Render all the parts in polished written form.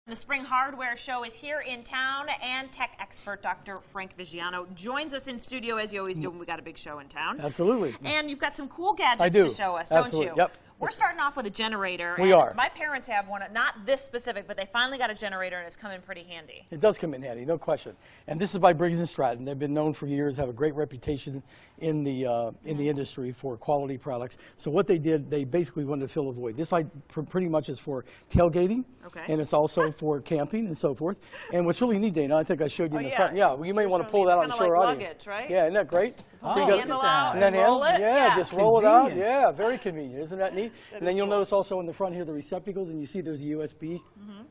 The Spring Hardware Show is here in town, and tech expert Dr. Frank Vigiano joins us in studio, as you always do when we got a big show in town. Absolutely. And you've got some cool gadgets to show us, don't you? Yep. We're starting off with a generator. We are. My parents have one, not this specific, but they finally got a generator, and it's come in pretty handy. It does come in handy, no question. And this is by Briggs Stratton. They've been known for years, have a great reputation in the industry for quality products. So what they did, they basically wanted to fill a void. This pretty much is for tailgating, and it's also for camping and so forth. And what's really neat, Dana, I think I showed you in the front. Yeah, well, you may want to pull that out and show our audience. Luggage, right? Yeah, isn't that great? So you handle out and roll it? Yeah, just roll it out. Yeah, very convenient. Isn't that neat? And then you'll notice also in the front here the receptacles, and you see there's a USB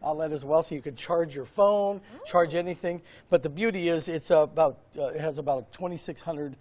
outlet as well, so you could charge your phone, charge anything. But the beauty is it has about a 2,600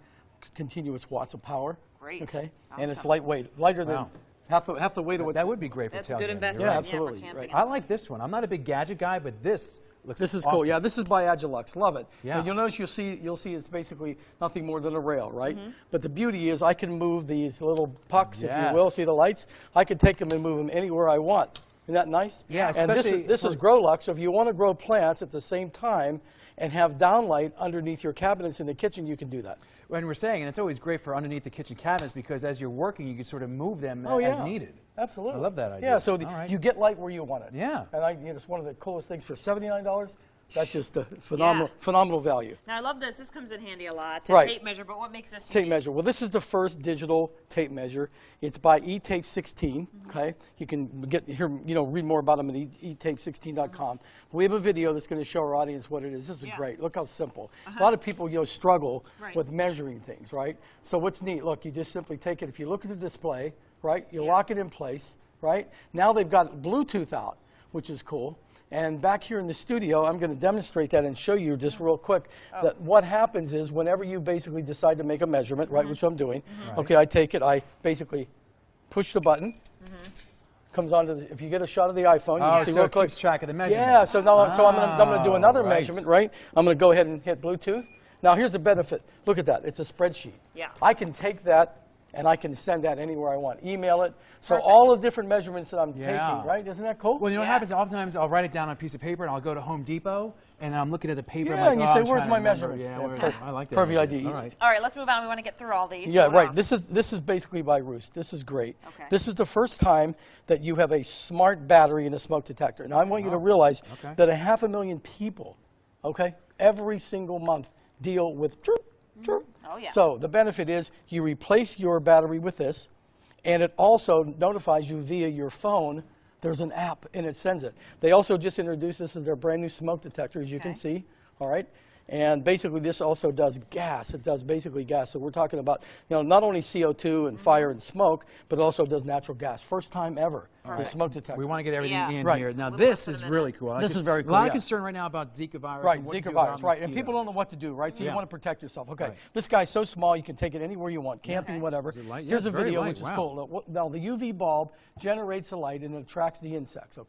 continuous watts of power. Great. Okay, and it's lightweight, lighter than half the weight of what. That would be great for tailgating. That's a good investment. Yeah, absolutely. Yeah, right. I like this one. I'm not a big gadget guy, but this looks This is awesome. cool. Yeah, this is by Agilux. Love it. Yeah. But you'll notice you'll see it's basically nothing more than a rail, right? But the beauty is I can move these little pucks, if you will. See the lights? I can take them and move them anywhere I want. Isn't that nice? Yeah. And this is grow luck. So if you want to grow plants at the same time and have downlight underneath your cabinets in the kitchen, you can do that. And we're saying, and it's always great for underneath the kitchen cabinets because as you're working, you can sort of move them as needed. Absolutely. I love that idea. Yeah, so you get light where you want it. Yeah. And it's one of the coolest things for $79. That's just a phenomenal value. Now I love this. This comes in handy a lot to Right. tape measure, but what makes this Tape unique? measure. Well, this is the first digital tape measure. It's by eTape 16. Okay, you can read more about them at etape16.com. We have a video that's going to show our audience what it is. This is great. Look how simple. A lot of people struggle with measuring things, right? So what's neat? Look, you just simply take it. If you look at the display, right, you lock it in place, right. Now they've got Bluetooth out, which is cool. And back here in the studio, I'm going to demonstrate that and show you just real quick that what happens is whenever you basically decide to make a measurement, right, which I'm doing, okay, I take it, I basically push the button, comes on to if you get a shot of the iPhone, you can see real quick. Keeps track of the measurement. Yeah, so I'm going to do another measurement, right? I'm going to go ahead and hit Bluetooth. Now, here's the benefit. Look at that. It's a spreadsheet. Yeah. I can take that and I can send that anywhere I want. Email it. So all the different measurements that I'm taking, right? Isn't that cool? Well, you know what happens? Oftentimes I'll write it down on a piece of paper and I'll go to Home Depot and I'm looking at the paper. Yeah, like, and you say, "Where's my measurements?" Yeah, I like that. Perfect idea. All right. All right, let's move on. We want to get through all these. Yeah, so right. else? This is basically by Roost. This is great. Okay. This is the first time that you have a smart battery in a smoke detector. Now I want you to realize that 500,000 people, every single month deal with chirp, chirp. Oh, yeah. So the benefit is you replace your battery with this, and it also notifies you via your phone. There's an app, and it sends it. They also just introduced this as their brand new smoke detector, as you can see. All right. And basically, this also does gas. It does basically gas. So we're talking about, not only CO2 and fire and smoke, but it also does natural gas. First time ever, the smoke detector. We want to get everything in here. Now, We'll this is really cool. This is very cool. A lot of concern right now about Zika virus. Right, and what to Zika do virus, around right. And mosquitoes. people don't know what to do, right? So you want to protect yourself. Okay, Right. this guy's so small, you can take it anywhere you want, camping, whatever. Is it light? Yeah, Here's a it's very video, light. which is Wow. cool. Now, the UV bulb generates the light and it attracts the insects,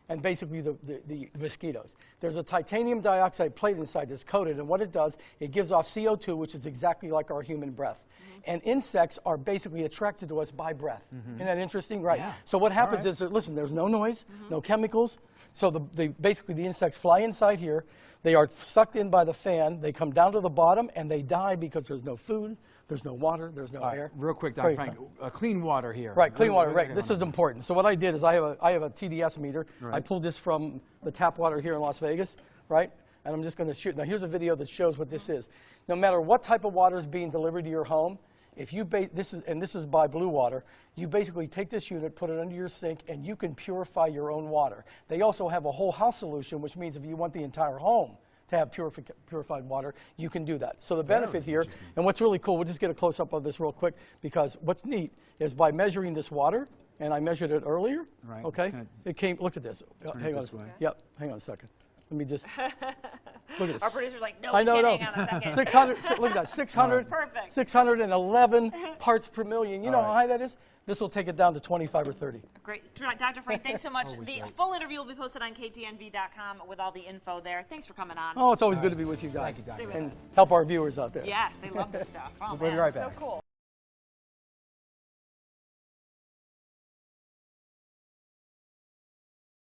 and basically the mosquitoes. There's a titanium dioxide plate inside that's coated, and what it does, it gives off CO2, which is exactly like our human breath. And insects are basically attracted to us by breath. Isn't that interesting? Right. Yeah. So what happens is, listen, there's no noise, no chemicals. So basically the insects fly inside here. They are sucked in by the fan. They come down to the bottom, and they die because there's no food, there's no water, there's no air. Real quick, Dr. Frank, clean water here. Right, clean water, right. This is important. So what I did is I have a TDS meter. I pulled this from the tap water here in Las Vegas, right? And I'm just going to shoot. Now here's a video that shows what this is. No matter what type of water is being delivered to your home, if you this is by Blue Water, you basically take this unit, put it under your sink, and you can purify your own water. They also have a whole house solution, which means if you want the entire home to have purified water, you can do that. So the benefit here, and what's really cool, we'll just get a close-up of this real quick, because what's neat is by measuring this water, and I measured it earlier, it came, look at this. Hang on, hang on a second. Let me just, look at this. Our producer's like, no, hang on a second. 600, look at that, 611 parts per million. You know how high that is? This will take it down to 25 or 30. Great. Dr. Frank, thanks so much. The full interview will be posted on ktnv.com with all the info there. Thanks for coming on. Oh, it's always good to be with you guys. Thank you, and help our viewers out there. Yes, they love this stuff. Oh, We'll be right back. So cool.